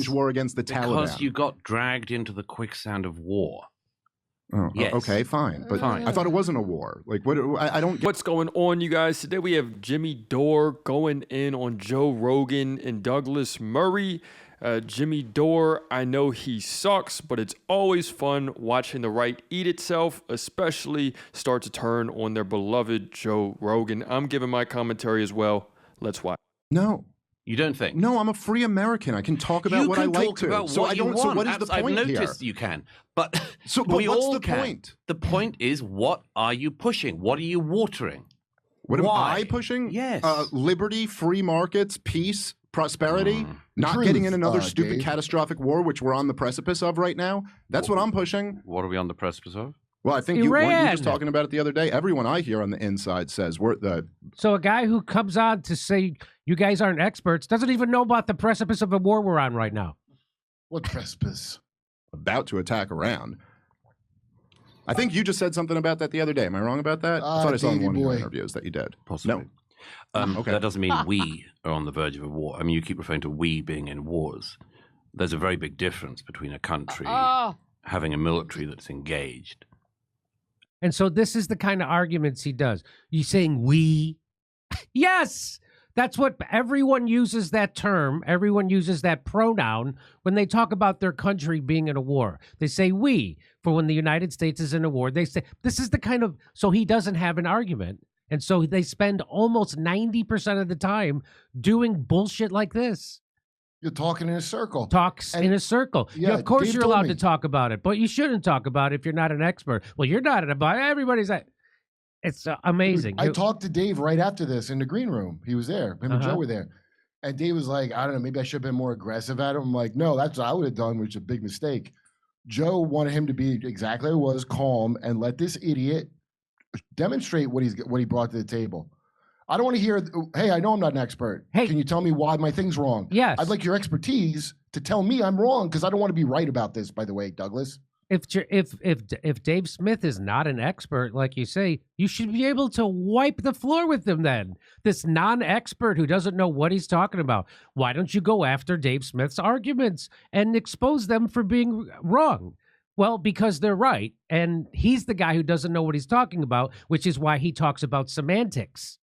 change war against the Taliban. Because you got dragged into the quicksand of war. Oh, yes. Okay, fine. But Fine. I thought it wasn't a war. Like, what? I don't get. What's going on, you guys? Today we have Jimmy Dore going in on Joe Rogan and Douglas Murray. Jimmy Dore, I know he sucks, but it's always fun watching the right eat itself, especially start to turn on their beloved Joe Rogan. I'm giving my commentary as well. Let's watch. No. You don't think? No, I'm a free American. I can talk about what I like to. So I don't. So what is the point I've here? noticed you can, but But we what's all the can. point? The point is, what are you pushing? What are you watering? What am Why? I pushing? Yes. Liberty, free markets, peace, prosperity, not Truth, getting in another stupid Dave. catastrophic war, which we're on the precipice of right now. That's what I'm pushing. What are we on the precipice of? Well, I think weren't you Iran. just talking about it the other day? Everyone I hear on the inside says we're the. So a guy who comes on to say you guys aren't experts doesn't even know about the precipice of a war we're on right now. What precipice? About to attack Iran. I think you just said something about that the other day. Am I wrong about that? I thought I saw in Davey one of your boy. interviews that you did. Possibly. No. Okay. That doesn't mean we are on the verge of a war. I mean, you keep referring to we being in wars. There's a very big difference between a country having a military that's engaged. And so this is the kind of arguments he does. You saying we? Yes. That's what everyone uses that term. Everyone uses that pronoun when they talk about their country being in a war. They say we for when the United States is in a war. They say this is the kind of, so he doesn't have an argument. And so they spend almost 90% of the time doing bullshit like this. You're talking in a circle. Talks in a circle. Yeah, Of course Dave you're told allowed me. to talk about it, but you shouldn't talk about it if you're not an expert. Well, you're not about it. Everybody's like, it's amazing. I talked to Dave right after this in the green room. He was there. Him and Joe were there. And Dave was like, I don't know, maybe I should have been more aggressive at him. I'm like, no, that's what I would have done, which is a big mistake. Joe wanted him to be exactly what he was, calm, and let this idiot demonstrate what he brought to the table. I don't want to hear, hey, I know I'm not an expert. Hey. Can you tell me why my thing's wrong? Yes. I'd like your expertise to tell me I'm wrong, because I don't want to be right about this, by the way, Douglas. If Dave Smith is not an expert, like you say, you should be able to wipe the floor with him then. This non-expert who doesn't know what he's talking about. Why don't you go after Dave Smith's arguments and expose them for being wrong? Well, because they're right. And he's the guy who doesn't know what he's talking about, which is why he talks about semantics.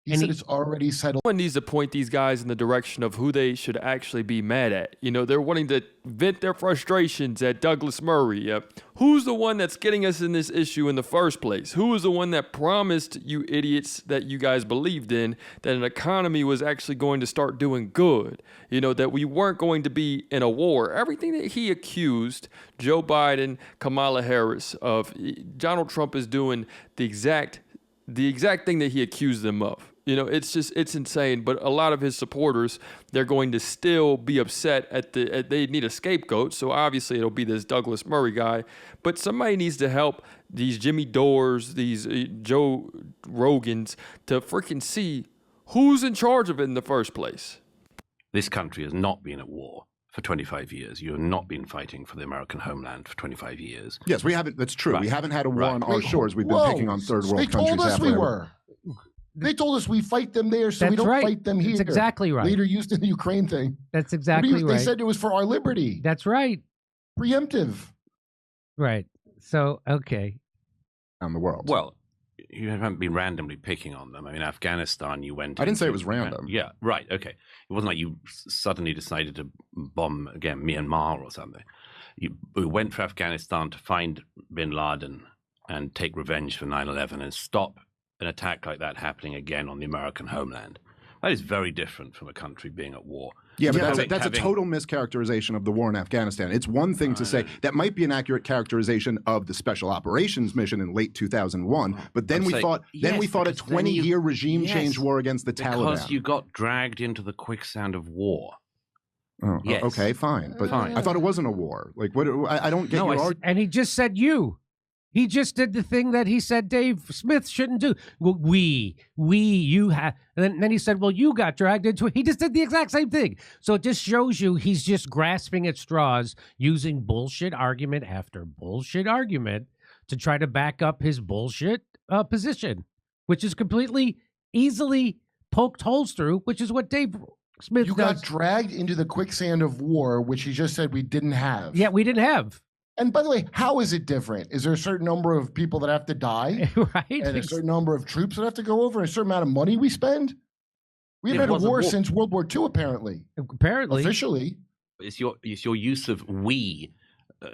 He said it's already settled. Someone needs to point these guys in the direction of who they should actually be mad at. You know, they're wanting to vent their frustrations at Douglas Murray. Who's the one that's getting us in this issue in the first place? Who is the one that promised you idiots that you guys believed in that an economy was actually going to start doing good? You know, that we weren't going to be in a war. Everything that he accused Joe Biden, Kamala Harris of, Donald Trump is doing the exact thing that he accused them of. You know, it's insane. But a lot of his supporters, they're going to still be upset they need a scapegoat. So obviously it'll be this Douglas Murray guy. But somebody needs to help these Jimmy Dores, these Joe Rogans to freaking see who's in charge of it in the first place. This country has not been at war for 25 years. You have not been fighting for the American homeland for 25 years. Yes, we haven't. That's true. Right. We haven't had a war Right. on our shores. We've been Whoa. picking on third world They countries. told us after we that. were. They told us we fight them there, so we That's don't right. fight them here. That's exactly right. Later used in the Ukraine thing. That's exactly right. They said it was for our liberty. That's right. Preemptive. Right. So, okay. Around the world. Well, you haven't been randomly picking on them. I mean, Afghanistan, you went. I didn't say into- it was random. Yeah, right. Okay. It wasn't like you suddenly decided to bomb again Myanmar or something. You went for Afghanistan to find bin Laden and take revenge for 9/11 and stop an attack like that happening again on the American homeland. That is very different from a country being at war. Yeah, but Having- that's a total mischaracterization of the war in Afghanistan. It's one thing to say that might be an accurate characterization of the special operations mission in late 2001, but then we fought a because then 20-year regime change war against the Taliban. Because you got dragged into the quicksand of war. Oh, Yes. Okay, fine, but Fine. I thought it wasn't a war. Like what? I don't get No, your I- argument. And he just said you. He just did the thing that he said Dave Smith shouldn't do. Well, you have. And then he said, well, you got dragged into it. He just did the exact same thing. So it just shows you he's just grasping at straws, using bullshit argument after bullshit argument to try to back up his bullshit position, which is completely easily poked holes through, which is what Dave Smith You does. got dragged into the quicksand of war, which he just said we didn't have. Yeah, we didn't have. And by the way, how is it different? Is there a certain number of people that have to die? Right? And a certain number of troops that have to go over? A certain amount of money we spend? We haven't had a war since World War II, apparently. Apparently. Officially. It's your use of we,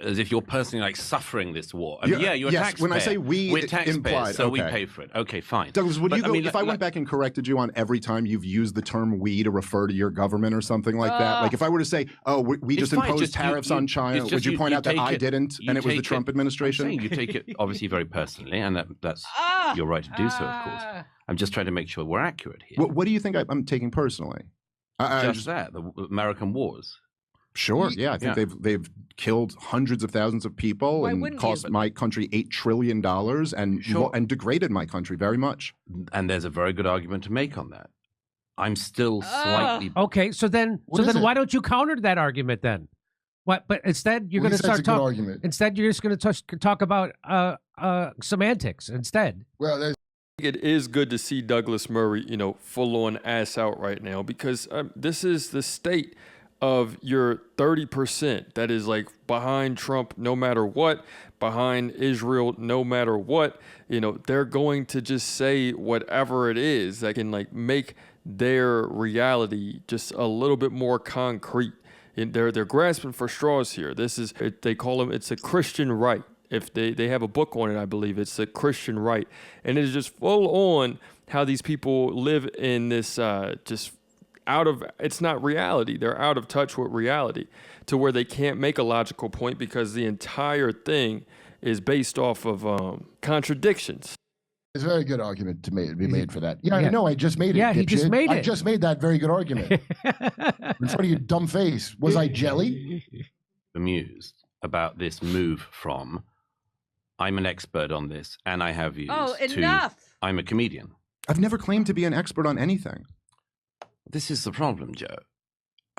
as if you're personally like suffering this war. I mean, you're a taxpayer. When I say we, we're taxpayers, implied, so we okay. pay for it. Okay, fine. Douglas, would you go, if I went back and corrected you on every time you've used the term we to refer to your government or something like that? Like if I were to say, oh, we just imposed tariffs on China, would you point out that I didn't and it was the Trump administration? I'm saying you take it obviously very personally, and that's your right to do so, of course. I'm just trying to make sure we're accurate here. What do you think I'm taking personally? Just that, the American wars. Sure, yeah. I think they've killed hundreds of thousands of people and cost my country $8 trillion and degraded my country very much. And there's a very good argument to make on that. I'm still slightly okay. So then why don't you counter that argument then? What? But instead you're going to start talking. Instead, you're just going to talk about semantics instead. Well, it is good to see Douglas Murray, full on ass out right now, because this is the state of your 30% that is like behind Trump no matter what, behind Israel no matter what. They're going to just say whatever it is that can like make their reality just a little bit more concrete. And they're grasping for straws here. They call them, it's a Christian right. If they have a book on it, I believe it's a Christian right. And it is just full on how these people live in this it's not reality. They're out of touch with reality to where they can't make a logical point because the entire thing is based off of contradictions. It's a very good argument to be made for that. Yeah, I know. I just made it. Yeah, he just made it. I just made that very good argument in front of your dumb face. Was I jelly? Amused about this move from I'm an expert on this and I have views. Oh, enough! I'm a comedian. I've never claimed to be an expert on anything. This is the problem, Joe.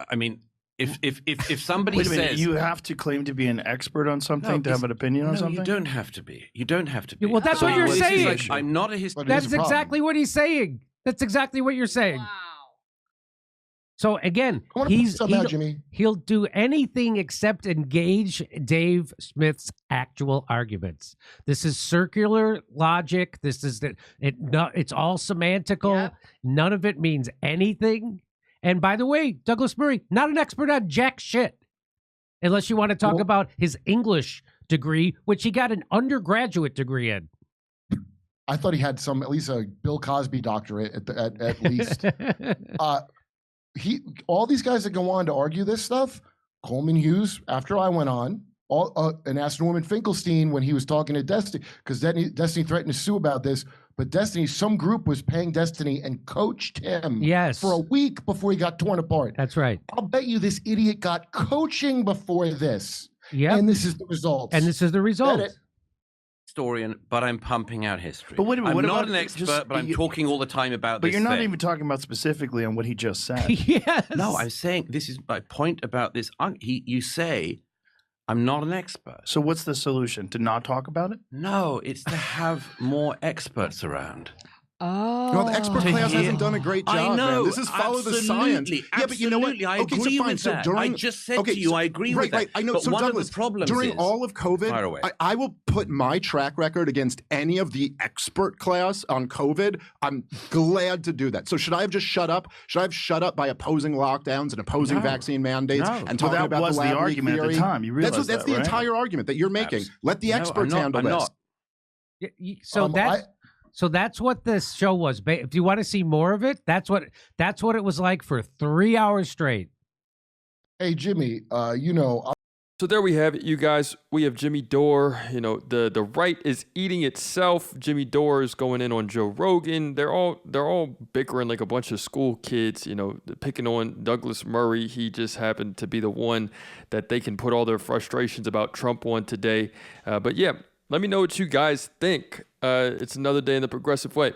I mean, if somebody Wait a minute, says you have to claim to be an expert on something to have an opinion on something. You don't have to be. You don't have to be. Well, that's what you're saying. Like, I'm not a historian. That's exactly what he's saying. That's exactly what you're saying. Wow. So again, he'll do anything except engage Dave Smith's actual arguments. This is circular logic. This is it's all semantical. Yep. None of it means anything. And by the way, Douglas Murray, not an expert on jack shit, unless you want to talk about his English degree, which he got an undergraduate degree in. I thought he had at least a Bill Cosby doctorate at least. All these guys that go on to argue this stuff, Coleman Hughes, after I went on, and asked Norman Finkelstein when he was talking to Destiny, because Destiny threatened to sue about this, but some group was paying Destiny and coached him for a week before he got torn apart. That's right. I'll bet you this idiot got coaching before this. Yeah. And this is the result. Historian, but I'm pumping out history. But wait a minute, I'm not an expert, but I'm talking all the time about this. But you're not thing. even talking about specifically on what he just said. Yes. No, I'm saying this is my point about this. You say I'm not an expert. So what's the solution? To not talk about it? No, it's to have more experts around. Oh. Well, the expert class hasn't done a great job. I know. Man. This is follow the science. Yeah, but you know what? I agree with that. I just said to you, I agree with that. Right, I know. But so one Douglas, of the problems during all of COVID, I will put my track record against any of the expert class on COVID. I'm glad to do that. So should I have just shut up? Should I have shut up by opposing lockdowns and opposing vaccine mandates and talking about was the lab argument theory? At the time. You realize that's the entire argument that you're making. Let the experts handle this. So that's what this show was. If you want to see more of it, that's what it was like for 3 hours straight. Hey, Jimmy, So there we have it, you guys. We have Jimmy Dore. The right is eating itself. Jimmy Dore is going in on Joe Rogan. They're all bickering like a bunch of school kids, picking on Douglas Murray. He just happened to be the one that they can put all their frustrations about Trump on today. But yeah, let me know what you guys think. It's another day in the progressive way.